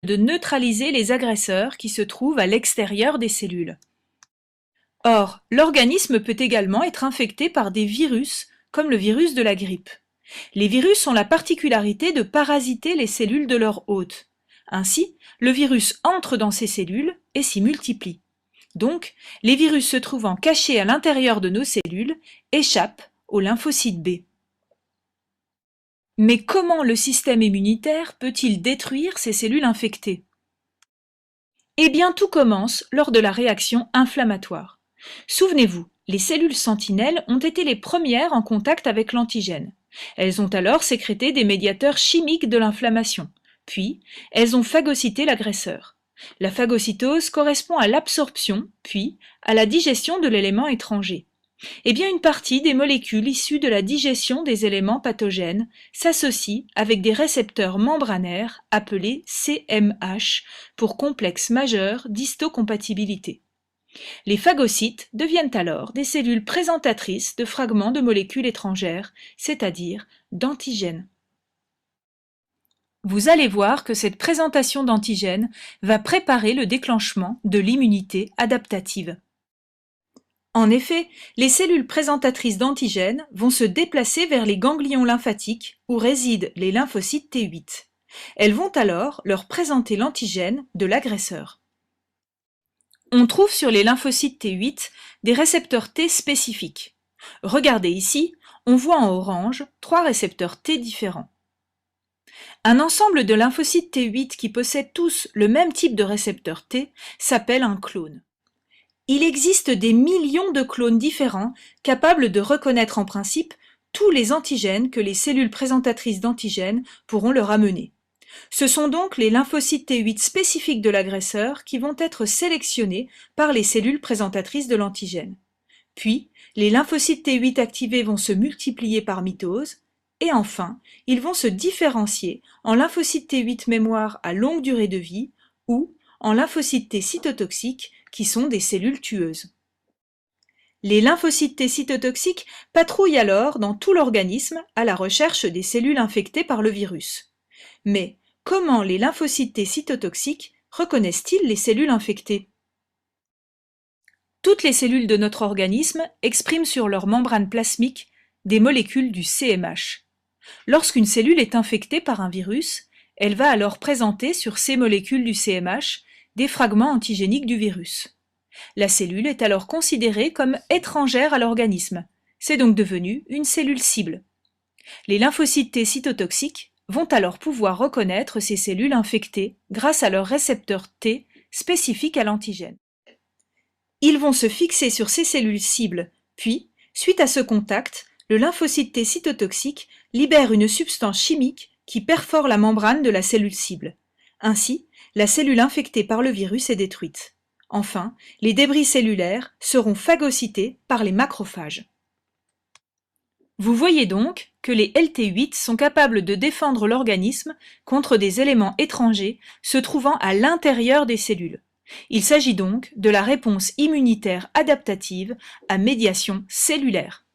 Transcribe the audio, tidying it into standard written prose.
de neutraliser les agresseurs qui se trouvent à l'extérieur des cellules. Or, l'organisme peut également être infecté par des virus, comme le virus de la grippe. Les virus ont la particularité de parasiter les cellules de leur hôte. Ainsi, le virus entre dans ces cellules et s'y multiplie. Donc, les virus se trouvant cachés à l'intérieur de nos cellules échappent aux lymphocytes B. Mais comment le système immunitaire peut-il détruire ces cellules infectées? Eh bien, tout commence lors de la réaction inflammatoire. Souvenez-vous, les cellules sentinelles ont été les premières en contact avec l'antigène. Elles ont alors sécrété des médiateurs chimiques de l'inflammation. Puis, elles ont phagocyté l'agresseur. La phagocytose correspond à l'absorption, puis à la digestion de l'élément étranger. Eh bien, une partie des molécules issues de la digestion des éléments pathogènes s'associe avec des récepteurs membranaires appelés CMH pour complexe majeur d'histocompatibilité. Les phagocytes deviennent alors des cellules présentatrices de fragments de molécules étrangères, c'est-à-dire d'antigènes. Vous allez voir que cette présentation d'antigènes va préparer le déclenchement de l'immunité adaptative. En effet, les cellules présentatrices d'antigènes vont se déplacer vers les ganglions lymphatiques où résident les lymphocytes T8. Elles vont alors leur présenter l'antigène de l'agresseur. On trouve sur les lymphocytes T8 des récepteurs T spécifiques. Regardez ici, on voit en orange 3 récepteurs T différents. Un ensemble de lymphocytes T8 qui possèdent tous le même type de récepteur T s'appelle un clone. Il existe des millions de clones différents capables de reconnaître en principe tous les antigènes que les cellules présentatrices d'antigènes pourront leur amener. Ce sont donc les lymphocytes T8 spécifiques de l'agresseur qui vont être sélectionnés par les cellules présentatrices de l'antigène. Puis, les lymphocytes T8 activés vont se multiplier par mitose, et enfin, ils vont se différencier en lymphocytes T8 mémoire à longue durée de vie ou en lymphocytes T cytotoxiques qui sont des cellules tueuses. Les lymphocytes T cytotoxiques patrouillent alors dans tout l'organisme à la recherche des cellules infectées par le virus. Mais comment les lymphocytes T cytotoxiques reconnaissent-ils les cellules infectées? Toutes les cellules de notre organisme expriment sur leur membrane plasmique des molécules du CMH. Lorsqu'une cellule est infectée par un virus, elle va alors présenter sur ces molécules du CMH des fragments antigéniques du virus. La cellule est alors considérée comme étrangère à l'organisme. C'est donc devenu une cellule cible. Les lymphocytes T cytotoxiques vont alors pouvoir reconnaître ces cellules infectées grâce à leur récepteur T spécifique à l'antigène. Ils vont se fixer sur ces cellules cibles, puis, suite à ce contact, le lymphocyte T cytotoxique libère une substance chimique qui perfore la membrane de la cellule cible. Ainsi, la cellule infectée par le virus est détruite. Enfin, les débris cellulaires seront phagocytés par les macrophages. Vous voyez donc que les LT8 sont capables de défendre l'organisme contre des éléments étrangers se trouvant à l'intérieur des cellules. Il s'agit donc de la réponse immunitaire adaptative à médiation cellulaire.